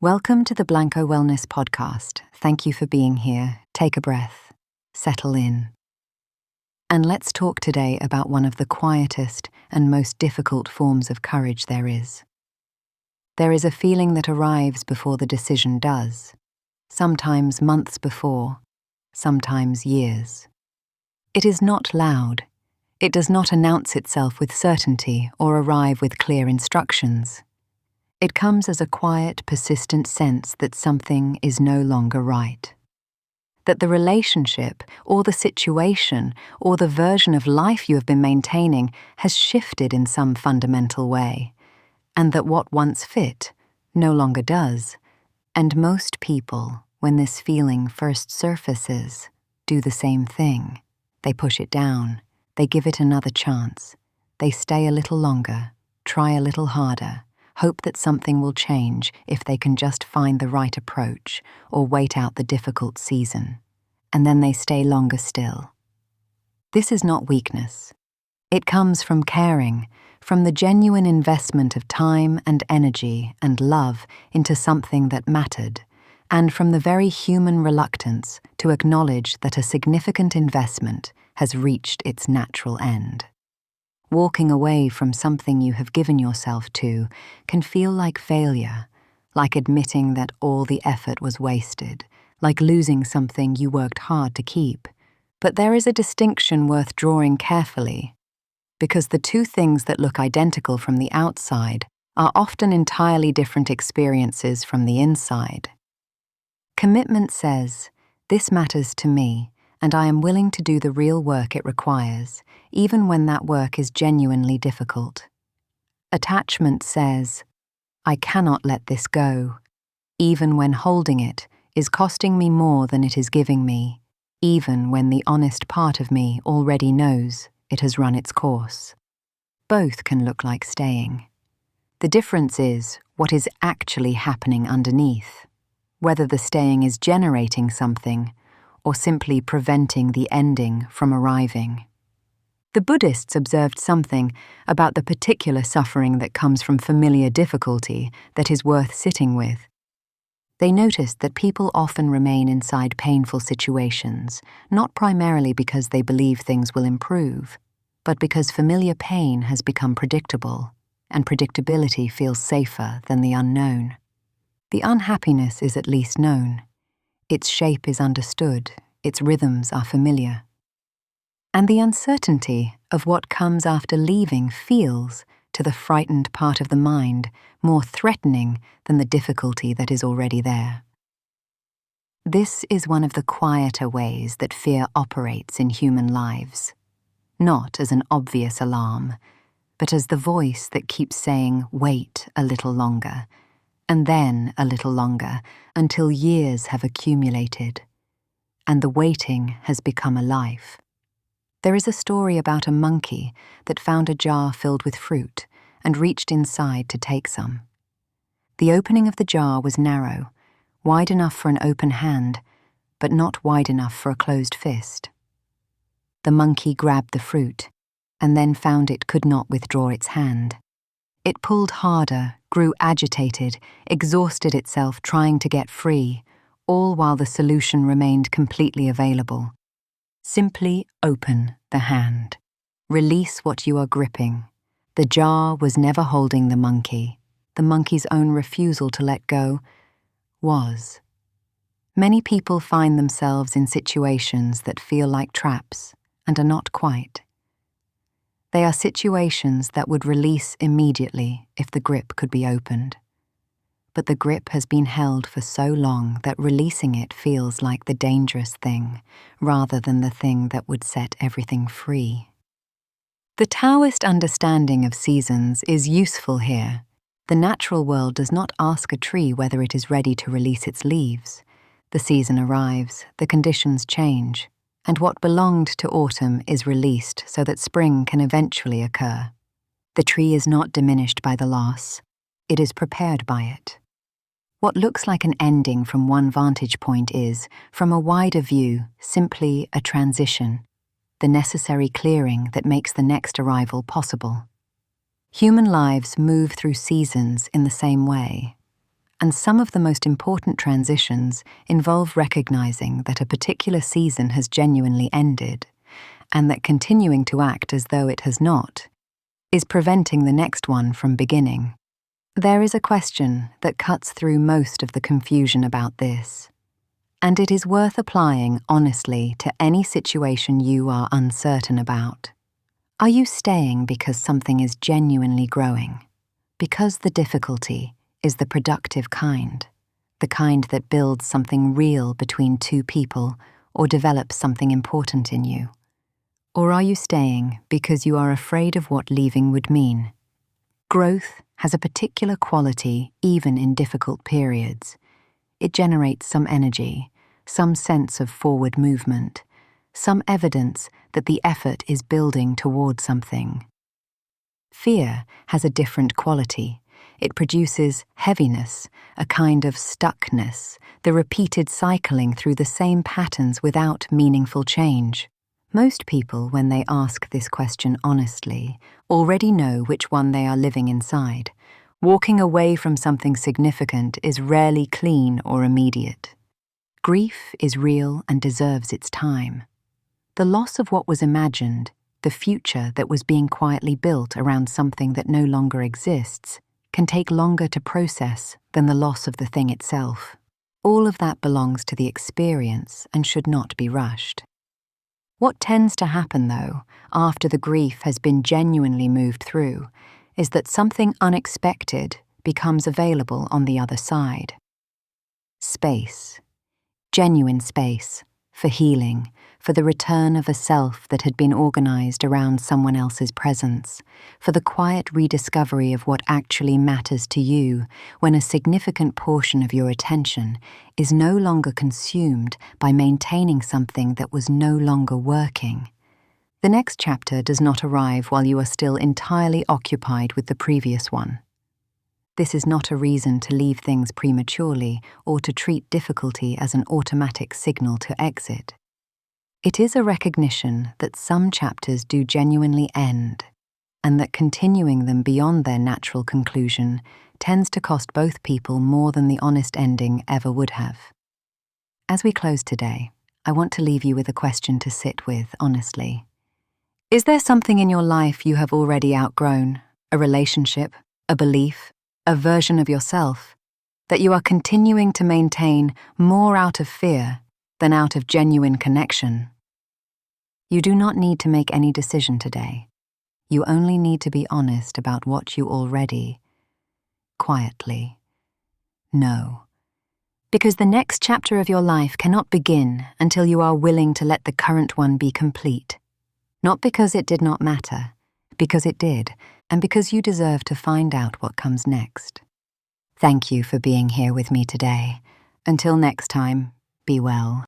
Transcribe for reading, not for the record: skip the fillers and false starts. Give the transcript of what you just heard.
Welcome to the Blanco Wellness Podcast. Thank you for being here. Take a breath, settle in. And let's talk today about one of the quietest and most difficult forms of courage there is. There is a feeling that arrives before the decision does, sometimes months before, sometimes years. It is not loud. It does not announce itself with certainty or arrive with clear instructions. It comes as a quiet, persistent sense that something is no longer right. That the relationship, or the situation, or the version of life you have been maintaining has shifted in some fundamental way, and that what once fit no longer does. And most people, when this feeling first surfaces, do the same thing. They push it down, they give it another chance, they stay a little longer, try a little harder, hope that something will change if they can just find the right approach or wait out the difficult season, and then they stay longer still. This is not weakness. It comes from caring, from the genuine investment of time and energy and love into something that mattered, and from the very human reluctance to acknowledge that a significant investment has reached its natural end. Walking away from something you have given yourself to can feel like failure, like admitting that all the effort was wasted, like losing something you worked hard to keep. But there is a distinction worth drawing carefully, because the two things that look identical from the outside are often entirely different experiences from the inside. Commitment says, "This matters to me, and I am willing to do the real work it requires, even when that work is genuinely difficult." Attachment says, "I cannot let this go, even when holding it is costing me more than it is giving me, even when the honest part of me already knows it has run its course." Both can look like staying. The difference is what is actually happening underneath, whether the staying is generating something or simply preventing the ending from arriving. The Buddhists observed something about the particular suffering that comes from familiar difficulty that is worth sitting with. They noticed that people often remain inside painful situations, not primarily because they believe things will improve, but because familiar pain has become predictable, and predictability feels safer than the unknown. The unhappiness is at least known. Its shape is understood, its rhythms are familiar. And the uncertainty of what comes after leaving feels, to the frightened part of the mind, more threatening than the difficulty that is already there. This is one of the quieter ways that fear operates in human lives, not as an obvious alarm, but as the voice that keeps saying, "Wait a little longer," and then a little longer, until years have accumulated, and the waiting has become a life. There is a story about a monkey that found a jar filled with fruit and reached inside to take some. The opening of the jar was narrow, wide enough for an open hand, but not wide enough for a closed fist. The monkey grabbed the fruit, and then found it could not withdraw its hand. It pulled harder, grew agitated, exhausted itself trying to get free, all while the solution remained completely available. Simply open the hand. Release what you are gripping. The jar was never holding the monkey. The monkey's own refusal to let go was. Many people find themselves in situations that feel like traps and are not quite. They are situations that would release immediately if the grip could be opened. But the grip has been held for so long that releasing it feels like the dangerous thing, rather than the thing that would set everything free. The Taoist understanding of seasons is useful here. The natural world does not ask a tree whether it is ready to release its leaves. The season arrives, the conditions change, and what belonged to autumn is released so that spring can eventually occur. The tree is not diminished by the loss, it is prepared by it. What looks like an ending from one vantage point is, from a wider view, simply a transition, the necessary clearing that makes the next arrival possible. Human lives move through seasons in the same way. And some of the most important transitions involve recognizing that a particular season has genuinely ended, and that continuing to act as though it has not is preventing the next one from beginning. There is a question that cuts through most of the confusion about this, and it is worth applying honestly to any situation you are uncertain about. Are you staying because something is genuinely growing? Because the difficulty is the productive kind, the kind that builds something real between two people or develops something important in you? Or are you staying because you are afraid of what leaving would mean? Growth has a particular quality even in difficult periods. It generates some energy, some sense of forward movement, some evidence that the effort is building toward something. Fear has a different quality. It produces heaviness, a kind of stuckness, the repeated cycling through the same patterns without meaningful change. Most people, when they ask this question honestly, already know which one they are living inside. Walking away from something significant is rarely clean or immediate. Grief is real and deserves its time. The loss of what was imagined, the future that was being quietly built around something that no longer exists, can take longer to process than the loss of the thing itself. All of that belongs to the experience and should not be rushed. What tends to happen, though, after the grief has been genuinely moved through, is that something unexpected becomes available on the other side. Space. Genuine space. For healing, for the return of a self that had been organized around someone else's presence, for the quiet rediscovery of what actually matters to you when a significant portion of your attention is no longer consumed by maintaining something that was no longer working. The next chapter does not arrive while you are still entirely occupied with the previous one. This is not a reason to leave things prematurely or to treat difficulty as an automatic signal to exit. It is a recognition that some chapters do genuinely end, and that continuing them beyond their natural conclusion tends to cost both people more than the honest ending ever would have. As we close today, I want to leave you with a question to sit with honestly. Is there something in your life you have already outgrown? A relationship? A belief? A version of yourself that you are continuing to maintain more out of fear than out of genuine connection? You do not need to make any decision today. You only need to be honest about what you already, quietly, know. Because the next chapter of your life cannot begin until you are willing to let the current one be complete. Not because it did not matter, because it did, and because you deserve to find out what comes next. Thank you for being here with me today. Until next time, be well.